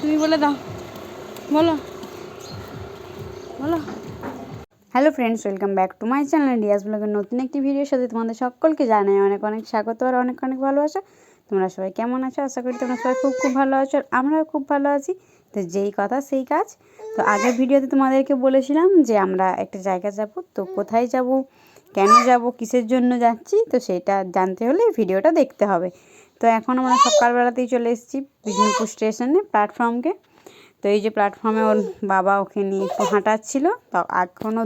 তুমি বলে দাও, বলো বলো। Hello friends, welcome back to my channel Dias ব্লগের নতুন একটি ভিডিওর সাথে তোমাদের সকলকে জানাই অনেক অনেক স্বাগত আর অনেক অনেক ভালোবাসা। তোমরা সবাই কেমন আছো? আশা করি তোমরা সবাই খুব খুব ভালো আছো আর আমরাও খুব ভালো আছি। তো যেই কথা সেই কাজ। তো আগের ভিডিওতে তোমাদেরকে বলেছিলাম যে আমরা একটা জায়গা যাব, তো কোথায় যাব, কেন যাব, কিসের জন্য যাচ্ছি, তো সেটা জানতে হলে ভিডিওটা দেখতে হবে। তো এখন আমরা সকালবেলাতেই চলে এসেছি বিষ্ণুপুর স্টেশনে প্ল্যাটফর্মকে। তো এই যে প্ল্যাটফর্মে ওর বাবা ওকে নিয়ে একটু হাঁটাচ্ছিল, তো এখনও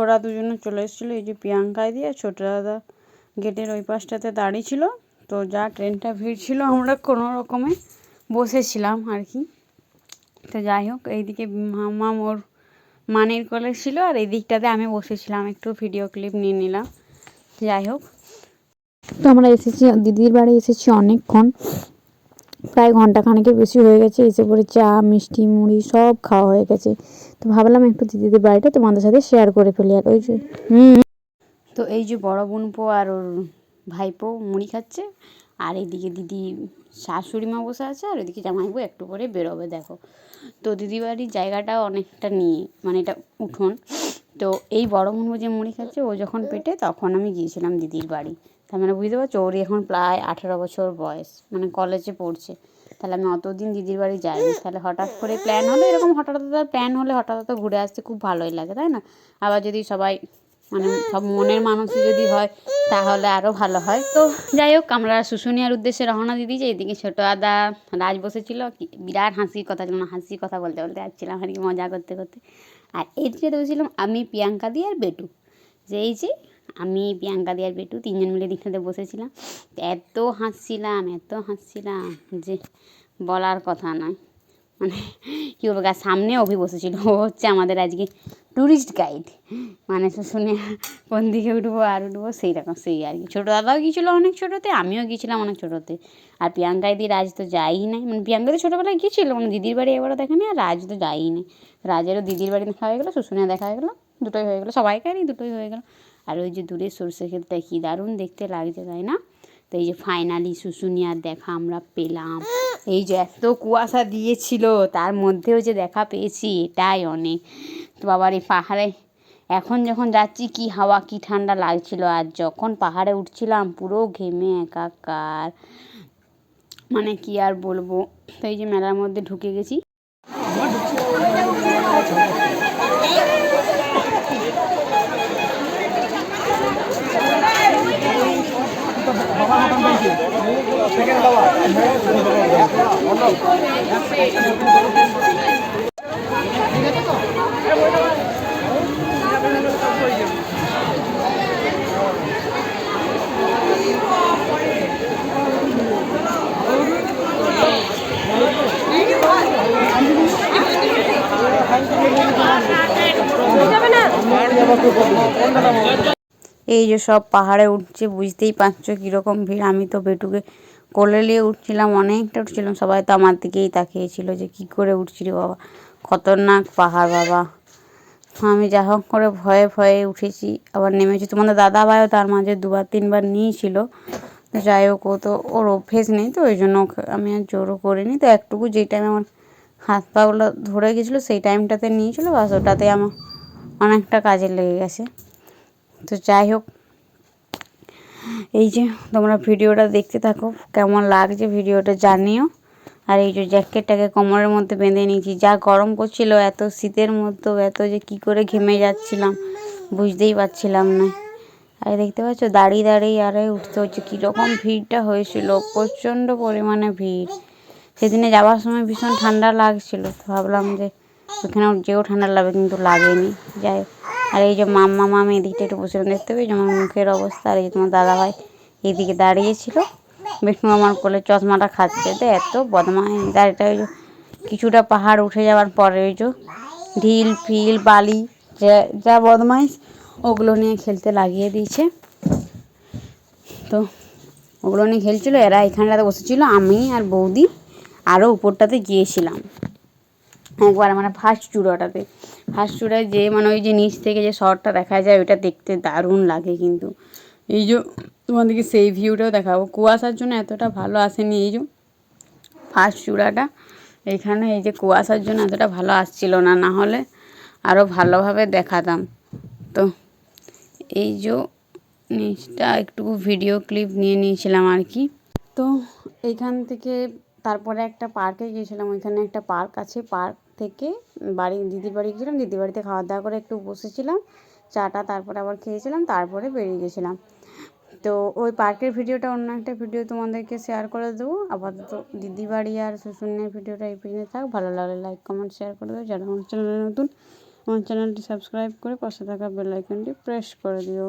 ওরা দুজনে চলে এসেছিলো। এই যে প্রিয়াঙ্কায় দিয়ে ছোটো দাদা গেটের ওই পাশটাতে দাঁড়িয়ে ছিল। তো যা ট্রেনটা ভিড় ছিল আমরা কোনো রকমে বসেছিলাম আর কি। তো যাই হোক, এইদিকে মামা ওর মানের কোলে ছিল আর এই দিকটাতে আমি বসেছিলাম, একটু ভিডিও ক্লিপ নিয়ে নিলাম। যাই হোক, তো আমরা এসেছি দিদির বাড়ি, এসেছি অনেকক্ষণ, প্রায় ঘন্টাখানেকের বেশি হয়ে গেছে। এসে পরে চা মিষ্টি মুড়ি সব খাওয়া হয়ে গেছে। তো ভাবলাম একটু দিদিদের বাড়িটা তোমাদের সাথে শেয়ার করে ফেলি। আর ওই যে তো এই যে বড় বোনপো আর ওর ভাইপো মুড়ি খাচ্ছে, আর এইদিকে দিদি শাশুড়ি মা বসে আছে, আর ওইদিকে জামাইবু একটু পরে বেরোবে। দেখো, তো দিদি বাড়ির জায়গাটা অনেকটা নিয়ে, মানে এটা উঠোন। তো এই বড় বোনপো যে মুড়ি খাচ্ছে ও যখন পেটে, তখন আমি গিয়েছিলাম দিদির বাড়ি। তার মানে বুঝতে পারছো, ওরই এখন প্রায় 18 বছর বয়স, মানে কলেজে পড়ছে। তাহলে আমি অতদিন দিদির বাড়ি যাইনি, তাহলে হঠাৎ করে প্ল্যান হলো, এরকম হঠাৎ প্ল্যান হলে হঠাৎ ঘুরে আসতে খুব ভালোই লাগে, তাই না? আবার যদি সবাই মানে সব মনের মানুষই যদি হয় তাহলে আরও ভালো হয়। তো যাই হোক, আমরা শুশুনিয়ার উদ্দেশ্যে রওনা দিয়ে দিয়েছি। এদিকে ছোটো দাদা রাজ বসেছিল, বিরাট হাসির কথা ছিল, হাসির কথা বলতে বলতে যাচ্ছিলাম আর কি, মজা করতে করতে। আর এদিকে বসেছিলাম আমি, প্রিয়াঙ্কা দি আর বেটু। যে এই যে আমি, প্রিয়াঙ্কা দি আর বেটু তিনজন মিলে দিকটাতে বসেছিলাম। এত হাসছিলাম যে বলার কথা নয়। মানে কী বলবো, সামনে অভি বসেছিল, ও হচ্ছে আমাদের আজকে ট্যুরিস্ট গাইড। মানে শুনে কোন দিকে উঠবো আর উঠবো সেই রকম, সেই আর কি। ছোটো দাদাও গিয়েছিলো অনেক ছোটোতে, আমিও গিয়েছিলাম অনেক ছোটোতে। আর প্রিয়াঙ্কায় দি রাজ তো যাই নাই, মানে প্রিয়াঙ্কা তো ছোটোবেলায় গিয়েছিলো, মানে দিদির বাড়ি এবারও দেখেনি, আর রাজ তো যাই নাই। রাজেরও দিদির বাড়ি দেখা হয়ে গেলো, শুশুনিয়া দেখা হয়ে গেলো, দুটোই হয়ে গেলো, সবাইকারই দুটোই হয়ে গেলো। আর ওই যে দূরে সরষে ক্ষেতটা কী দারুণ দেখতে লাগছে, তাই না? তো এই যে ফাইনালি শুশুনিয়ার দেখা আমরা পেলাম। এই যে এত কুয়াশা দিয়েছিল, তার মধ্যেও যে দেখা পেয়েছি এটাই অনেক। তো বাবার এই পাহাড়ে এখন যখন যাচ্ছি কি হাওয়া, কি ঠান্ডা লাগছিল, আর যখন পাহাড়ে উঠছিলাম পুরো ঘেমে একাকার, মানে কি আর বলবো। তো এই যে মেলার মধ্যে ঢুকে গেছি। এই যে সব পাহাড়ে উঠছে, বুঝতেই পারছো কীরকম ভিড়। আমি তো বেটুকে কোলে নিয়ে উঠছিলাম, অনেকটা উঠছিলাম, সবাই তো আমার দিকেই তাকিয়েছিল যে কী করে উঠছি রে বাবা, খতরনাক পাহাড় বাবা। আমি যা হোক করে ভয়ে ভয়ে উঠেছি, আবার নেমেছি। তোমাদের দাদা ভাইও তার মাঝে 2-3 বার নিয়েছিল। তো যাই হোক, ও তো ওর অভ্যেস নেই, তো ওই জন্য আমি আর জোরও করিনি। তো একটুকু যেই টাইমে আমার হাত পাগুলো ধরে গেছিলো সেই টাইমটাতে নিয়েছিলো, বাস ওটাতে আমার অনেকটা কাজে লেগে গেছে। তো যাই হোক, এই যে তোমরা ভিডিওটা দেখতে থাকো, কেমন লাগছে ভিডিওটা জানিও। আর এই যে জ্যাকেটটাকে কোমরের মধ্যে বেঁধে নিয়েছি, যা গরম করছিল, এত শীতের মধ্যেও এত যে কি করে ঘেমে যাচ্ছিলাম বুঝতেই পারছিলাম না। আর দেখতে পাচ্ছ দাঁড়িয়ে দাঁড়িয়ে আরে উঠতে হচ্ছে, কীরকম ভিড়টা হয়েছিল, প্রচণ্ড পরিমাণে ভিড়। সেদিনে যাওয়ার সময় ভীষণ ঠান্ডা লাগছিল, তো ভাবলাম যে ওখানে যেও ঠান্ডা লাগবে, কিন্তু লাগেনি। যাই, আর এই যে মাম্মা মামি এদিকটা একটু বসে দেখতে পেয়েছি আমার মুখের অবস্থা। আর এই যে তোমার দাদাভাই এইদিকে দাঁড়িয়েছিল, বিষ্ণু আমার কোলে চশমাটা খাচ্ছে। তো এত বদমাই গাড়িটা। ওই যে কিছুটা পাহাড় উঠে যাওয়ার পরে ওই যে ঢিল ফিল বালি যা যা বদমাইশ ওগুলো নিয়ে খেলতে লাগিয়ে দিয়েছে। তো ওগুলো নিয়ে খেলছিল, এরা এখানটাতে বসেছিল, আমি আর বৌদি আরও উপরটাতে গিয়েছিলাম একবার, মানে ফার্স্ট চূড়ায় যে মানে ওই যে নিচ থেকে যে শহরটা দেখা যায় ওইটা দেখতে দারুণ লাগে। কিন্তু এই যে তোমাদেরকে সেই ভিউটাও দেখাবো, কুয়াশার জন্য এতটা ভালো আসেনি। এই যে ফার্স্ট চূড়াটা এইখানে এই যে কুয়াশার জন্য এতটা ভালো আসছিল না, না হলে আরও ভালোভাবে দেখাতাম। তো এই যে নিচটা একটু ভিডিও ক্লিপ নিয়ে নিয়েছিলাম আর কি। তো এইখান থেকে তারপরে একটা পার্কে গিয়েছিলাম, ওইখানে একটা পার্ক আছে, পার্ক থেকে দিদির বাড়ি গেছিলাম, দিদির বাড়িতে খাওয়া দাওয়া করে একটু বসেছিলাম, চাটা তারপরে আবার খেয়েছিলাম, তারপরে বেরিয়ে গেছিলাম। তো ওই পার্কের ভিডিওটা অন্য একটা ভিডিও তোমাদেরকে শেয়ার করে দেবো। আপাতত দিদি বাড়ি আর শ্বশুরের ভিডিওটা এই পর্যন্ত থাক। ভালো লাগলে লাইক কমেন্ট শেয়ার করে দেবো। যারা আমার চ্যানেলে নতুন, আমার চ্যানেলটি সাবস্ক্রাইব করে পাশে থাকা বেল আইকনটি প্রেস করে দিও।